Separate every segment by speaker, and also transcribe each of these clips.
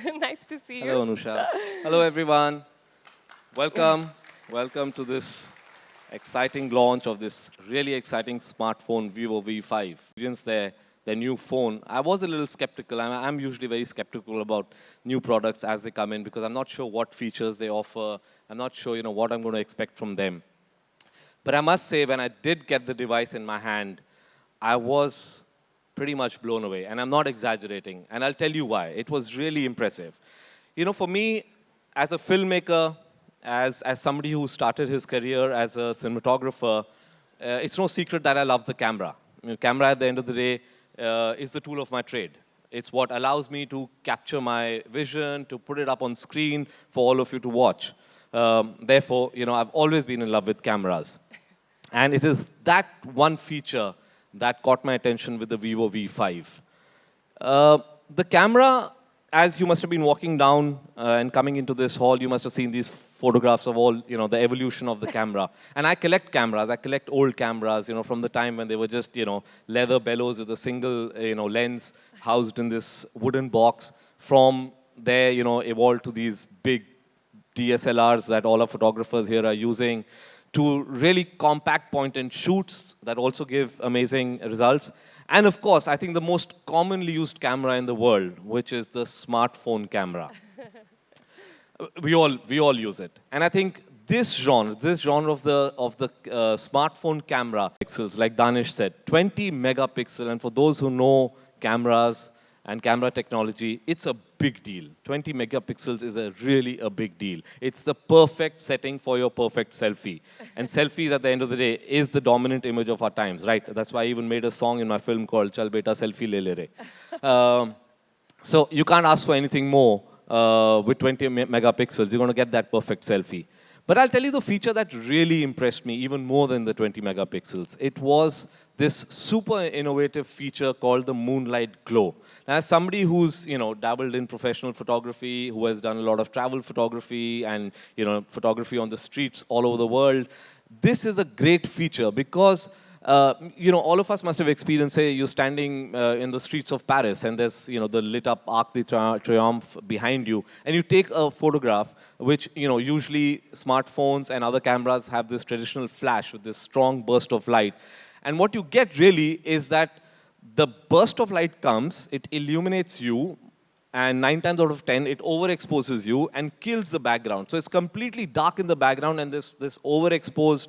Speaker 1: Nice to see you.
Speaker 2: Hello, Anusha. Hello, everyone. Welcome. Welcome to this exciting launch of this really exciting smartphone, Vivo V5. Experience their new phone. I was a little skeptical. I'm usually very skeptical about new products as they come in because I'm not sure what features they offer. I'm not sure, what I'm going to expect from them. But I must say, when I did get the device in my hand, I was pretty much blown away. And I'm not exaggerating. And I'll tell you why. It was really impressive. For me, as a filmmaker, as somebody who started his career as a cinematographer, it's no secret that I love the camera. Camera, at the end of the day, is the tool of my trade. It's what allows me to capture my vision, to put it up on screen for all of you to watch. Therefore, I've always been in love with cameras. And it is that one feature that caught my attention with the Vivo V5. The camera, as you must have been walking down and coming into this hall, you must have seen these photographs of all, the evolution of the camera. And I collect cameras. I collect old cameras, from the time when they were just, leather bellows with a single, lens housed in this wooden box. From there, evolved to these big DSLRs that all our photographers here are using, to really compact point-and shoots that also give amazing results. And of course, I think the most commonly used camera in the world, which is the smartphone camera. We all use it. And I think this genre of the smartphone camera, pixels, like Danish said, 20 megapixel. And for those who know cameras and camera technology, it's a big deal. 20 megapixels is really a big deal. It's the perfect setting for your perfect selfie. And selfies, at the end of the day, is the dominant image of our times, right? That's why I even made a song in my film called Chal Beta Selfie Le Le Re. So you can't ask for anything more with 20 megapixels. You're going to get that perfect selfie. But I'll tell you the feature that really impressed me even more than the 20 megapixels. It was this super innovative feature called the moonlight glow. Now, as somebody who's dabbled in professional photography, who has done a lot of travel photography and photography on the streets all over the world, this is a great feature because all of us must have experienced, say, you're standing in the streets of Paris and there's, the lit up Arc de Triomphe behind you, and you take a photograph, which, usually smartphones and other cameras have this traditional flash with this strong burst of light. And what you get really is that the burst of light comes, it illuminates you, and 9 times out of 10, it overexposes you and kills the background. So it's completely dark in the background, and this overexposed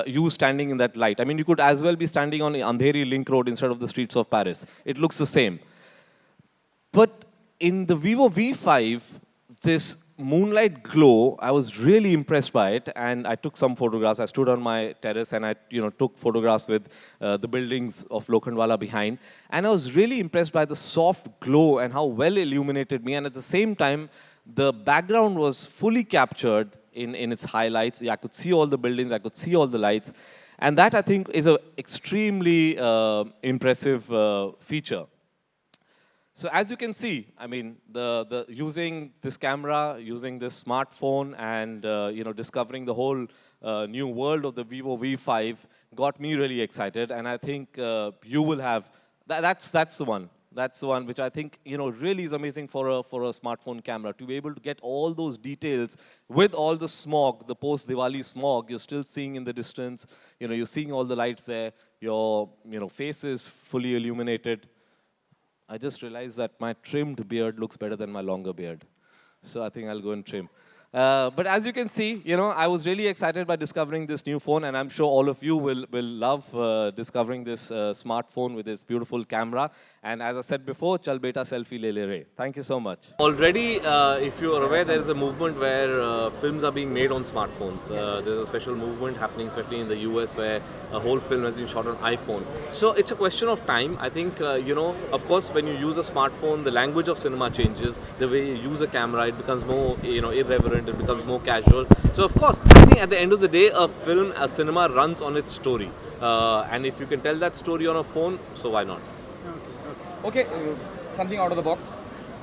Speaker 2: you standing in that light. I mean, you could as well be standing on Andheri Link Road instead of the streets of Paris. It looks the same. But in the Vivo V5, this moonlight glow, I was really impressed by it, and I took some photographs. I stood on my terrace and I took photographs with the buildings of Lokhandwala behind, and I was really impressed by the soft glow and how well illuminated me, and at the same time, the background was fully captured in its highlights. I could see all the buildings, I could see all the lights, and that, I think, is an extremely impressive feature. So as you can see, I mean, the using this camera, using this smartphone, and discovering the whole new world of the Vivo V5 got me really excited. And I think you will have that's the one. That's the one which I think really is amazing for a smartphone camera, to be able to get all those details with all the smog, the post-Diwali smog. You're still seeing in the distance. You're seeing all the lights there. Your face is fully illuminated. I just realized that my trimmed beard looks better than my longer beard. So I think I'll go and trim. But as you can see, I was really excited by discovering this new phone, and I'm sure all of you will love discovering this smartphone with its beautiful camera. And as I said before, chal beta selfie le le re. Thank you so much. Already, if you are aware, there is a movement where films are being made on smartphones. There's a special movement happening, especially in the US, where a whole film has been shot on iPhone. So it's a question of time. I think, of course, when you use a smartphone, the language of cinema changes. The way you use a camera, it becomes more, irreverent. It becomes more casual. So of course, I think at the end of the day, a cinema runs on its story. And if you can tell that story on a phone, so why not?
Speaker 3: Okay, something out of the box.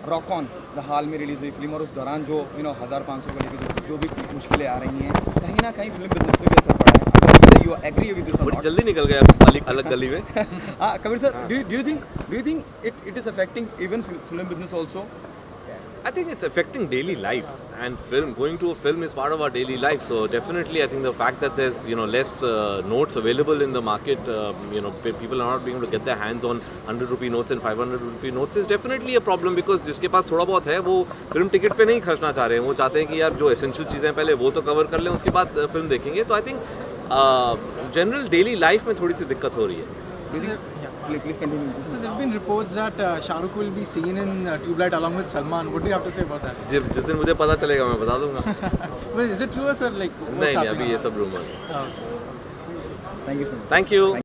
Speaker 3: Rock On, the हाल में release हुई film, और उस दौरान जो 1500 को लेकर जो भी मुश्किलें आ रही हैं, कहीं ना कहीं फिल्म बिजनेस पे भी असर पड़ा है. Whether you agree with this or not.
Speaker 2: जल्दी निकल गया अलग गली में.
Speaker 3: Kabir sir, do you think it is affecting even film business also?
Speaker 2: I think it's affecting daily life, and going to a film is part of our daily life. So definitely, I think the fact that there's less notes available in the market, people are not being able to get their hands on 100 rupee notes and 500 rupee notes is definitely a problem, because जिसके पास थोड़ा बहुत है वो film ticket पे नहीं खर्चना चाह रहे हैं. वो चाहते हैं कि यार जो एसेंशियल चीज़ें पहले वो तो कवर कर लें, उसके बाद फिल्म देखेंगे. तो I think general daily life में थोड़ी सी दिक्कत हो रही है.
Speaker 3: Please continue.
Speaker 1: So there have been reports that Shah Rukh will be seen in Tubelight along with Salman. What do you have to say about that?
Speaker 2: जिस दिन मुझे पता चलेगा मैं बता दूंगा.
Speaker 1: Well, is it true, sir? Like, what's
Speaker 2: नहीं
Speaker 1: happening?
Speaker 2: अभी ये सब rumour.
Speaker 1: Okay.
Speaker 3: Thank you so much.
Speaker 2: Thank you.